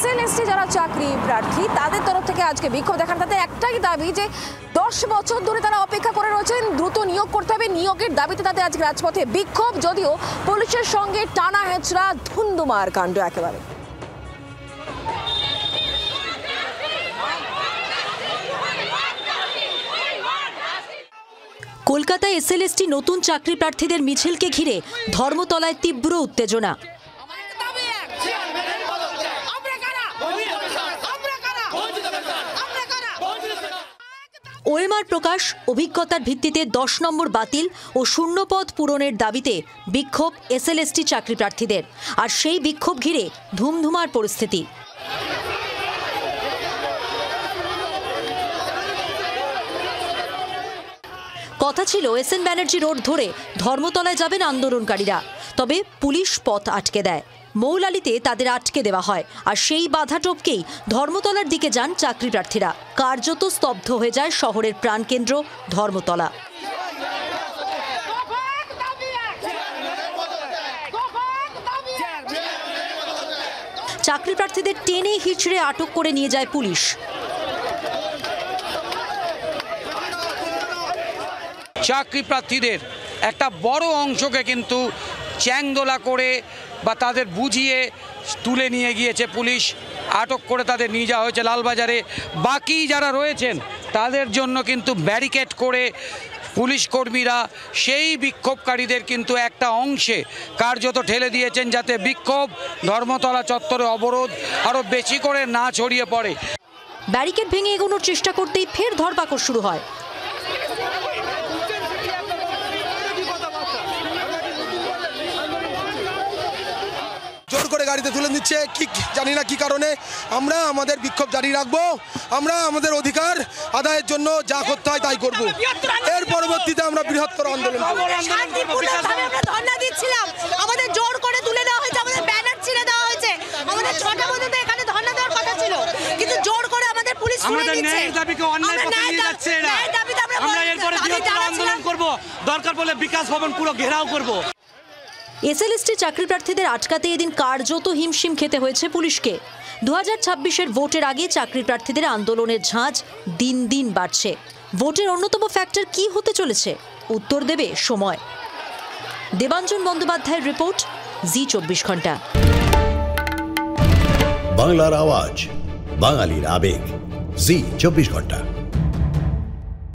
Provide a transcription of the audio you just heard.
SLST যারা চাকরি প্রার্থী তাদের তরফ থেকে আজকে বিক্ষোভ দেখান। তাদের একটাই দাবি যে 10 বছর ধরে তারা অপেক্ষা করে রয়েছেন, দ্রুত নিয়োগ করতে হবে। নিয়োগের দাবিতে তাদের আজকে রাজপথে বিক্ষোভ, যদিও পুলিশের সঙ্গে টানা হেঁচড়া, ধুন্ধুমার কাণ্ড একেবারে। কলকাতায় এসএলএসটি নতুন চাকরি প্রার্থীদের মিছিলকে ঘিরে ধর্মতলায় তীব্র উত্তেজনা। ওএমআর প্রকাশ, অভিজ্ঞতার ভিত্তিতে 10 নম্বর বাতিল ও শূন্যপদ পূরণের দাবিতে বিক্ষোভ এসএলএসটি চাকরি প্রার্থীদের। আর সেই বিক্ষোভ ঘিরে ধুমধুমার পরিস্থিতি। কথা ছিল এসএন ব্যানার্জি রোড ধরে ধর্মতলায় যাবেন আন্দোলনকারীরা, তবে পুলিশ পথ আটকে দেয়। মৌলালিতে তাদের আটকে দেওয়া হয়, আর সেই বাধা টপকেই ধর্মতলার দিকে যান চাকরি প্রার্থীরা। কার্যত স্তব্ধ হয়ে যায় শহরের প্রাণকেন্দ্র ধর্মতলা। চাকরি প্রার্থীদের টেনে হিচড়ে আটক করে নিয়ে যায় পুলিশ। চাকরি প্রার্থীদের একটা বড় অংশকে কিন্তু চ্যাংদোলা করে বা তাদের বুঝিয়ে তুলে নিয়ে গিয়েছে পুলিশ, আটক করে তাদের নিয়ে যাওয়া হয়েছে লালবাজারে। বাকি যারা রয়েছেন তাদের জন্য কিন্তু ব্যারিকেড করে পুলিশ কর্মীরা সেই বিক্ষোভকারীদের কিন্তু একটা অংশে কার্যত ঠেলে দিয়েছেন, যাতে বিক্ষোভ ধর্মতলা চত্বরে অবরোধ আরও বেশি করে না ছড়িয়ে পড়ে। ব্যারিকেড ভেঙে এগোনোর চেষ্টা করতেই ফের ধরপাকড় শুরু হয়। জোর করে গাড়িতে তুলে দিচ্ছে, কি জানি না কি কারণে। আমরা আমাদের বিক্ষোভ জারি রাখবো। আমরা আমাদের অধিকার আদায়ের জন্য যা করতে হয় তাই করব। এর পরবর্তীতে আমরা বৃহত্তর আন্দোলন করব। ধর্ণা দিচ্ছিলাম, আমাদের জোর করে তুলে দেওয়া হয়েছে, আমাদের ব্যানার ছিঁড়ে দেওয়া হয়েছে। আমাদের 6টা পর্যন্ত এখানে ধর্ণা দেওয়ার কথা ছিল, কিন্তু জোর করে আমাদের পুলিশ তুলে দিচ্ছে। ন্যায়ের দাবিকে অন্যায় পথে নিয়ে যাচ্ছে এরা। আমরা এরপরে বৃহত্তর আন্দোলন করব, দরকার পড়লে বিকাশ ভবন পুরো ঘেরাও করব। এসএলএসটি চাকরি প্রার্থীদের আটকাতে এদিন কার্যত হিমশিম খেতে হয়েছে পুলিশকে। 2026-এর ভোটের আগে চাকরি প্রার্থীদের আন্দোলনের ঝাঁজ দিন দিন বাড়ছে। ভোটের অন্যতম ফ্যাক্টর কি হতে চলেছে, উত্তর দেবে সময়। দেবাঞ্জন বন্দ্যোপাধ্যায়ের রিপোর্ট, জি 24 ঘন্টা। বাংলার আওয়াজ, বাঙালির আবেগ, জি 24 ঘন্টা।